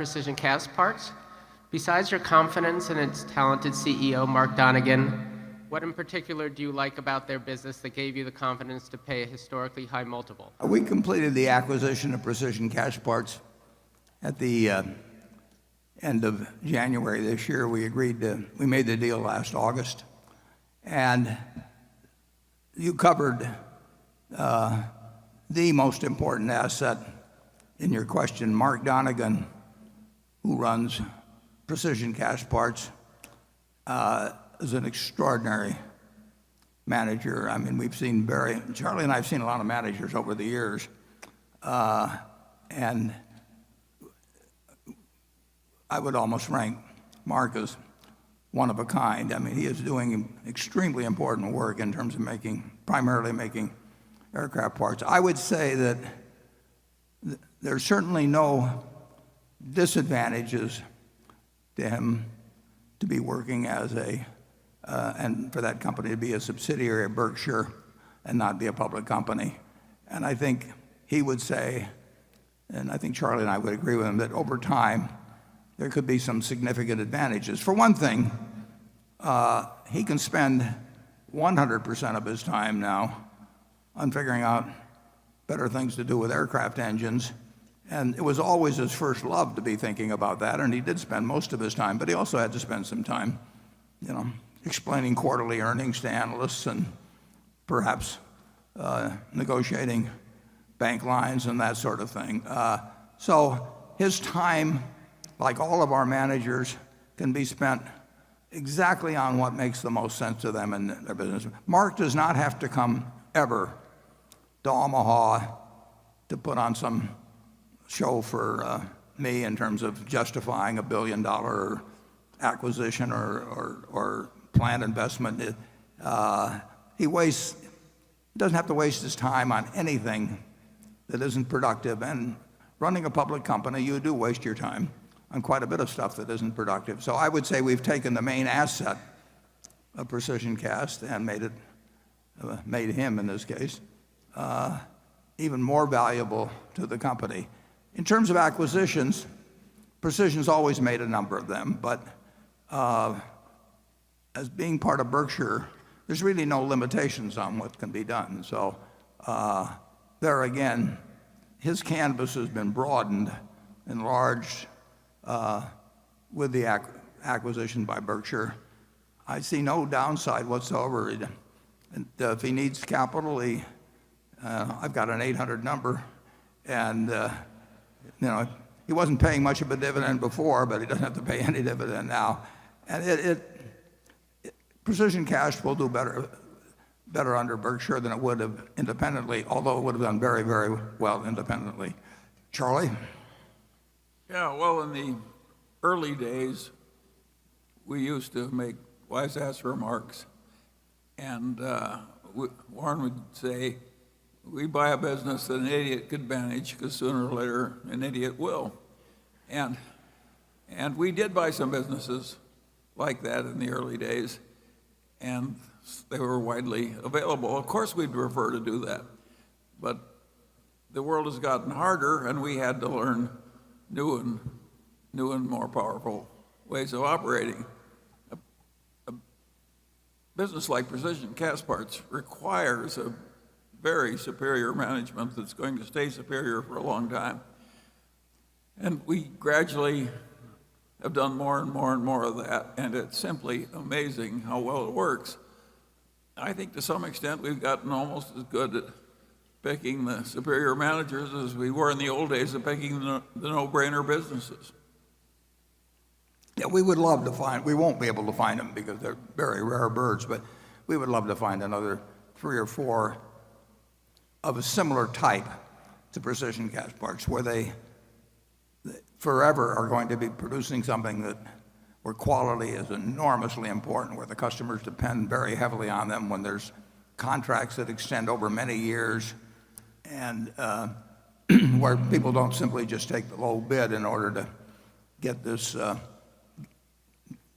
Precision Castparts. Besides your confidence in its talented CEO, Mark Donegan, what in particular do you like about their business that gave you the confidence to pay a historically high multiple? We completed the acquisition of Precision Castparts at the end of January this year. We made the deal last August. And you covered the most important asset in your question. Mark Donegan, who runs Precision Castparts, is an extraordinary manager. I mean, Charlie and I have seen a lot of managers over the years, and I would almost rank Mark as one of a kind. I mean, he is doing extremely important work in terms of primarily making aircraft parts. I would say that there's certainly no disadvantages to him to be working and for that company to be a subsidiary of Berkshire and not be a public company. And I think he would say, and I think Charlie and I would agree with him, that over time there could be some significant advantages. For one thing, he can spend 100% of his time now on figuring out better things to do with aircraft engines. And it was always his first love to be thinking about that, and he did spend most of his time, but he also had to spend some time, explaining quarterly earnings to analysts and perhaps negotiating bank lines and that sort of thing. So his time, like all of our managers, can be spent exactly on what makes the most sense to them in their business. Mark does not have to come ever to Omaha to put on some show for me in terms of justifying $1 billion acquisition or planned investment. He doesn't have to waste his time on anything that isn't productive. And running a public company, you do waste your time on quite a bit of stuff that isn't productive. So I would say we've taken the main asset of Precision Cast and made him, in this case, even more valuable to the company. In terms of acquisitions, Precision's always made a number of them, but as being part of Berkshire, there's really no limitations on what can be done. So there again, his canvas has been broadened, enlarged with the acquisition by Berkshire. I see no downside whatsoever. If he needs capital, I've got an 800 number, and he wasn't paying much of a dividend before, but he doesn't have to pay any dividend now. And Precision Cash will do better under Berkshire than it would have independently, although it would have done very, very well independently. Charlie? Yeah, well, in the early days, we used to make wise-ass remarks, and Warren would say, we buy a business that an idiot could manage because sooner or later an idiot will. And we did buy some businesses like that in the early days, and they were widely available. Of course we'd prefer to do that, but the world has gotten harder and we had to learn new and more powerful ways of operating. A business like Precision Castparts requires a very superior management that's going to stay superior for a long time. And we gradually have done more and more and more of that, and it's simply amazing how well it works. I think to some extent we've gotten almost as good at picking the superior managers as we were in the old days of picking the no-brainer businesses. Yeah, we would love to we won't be able to find them because they're very rare birds, but we would love to find another 3 or 4 of a similar type to Precision Castparts, where they forever are going to be producing something where quality is enormously important, where the customers depend very heavily on them, when there's contracts that extend over many years, and where people don't simply just take the low bid in order to get this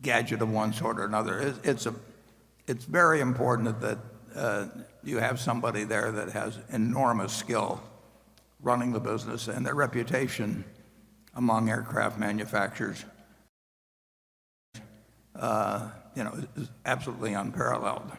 gadget of one sort or another. It's very important that you have somebody there that has enormous skill running the business, and their reputation among aircraft manufacturers, is absolutely unparalleled.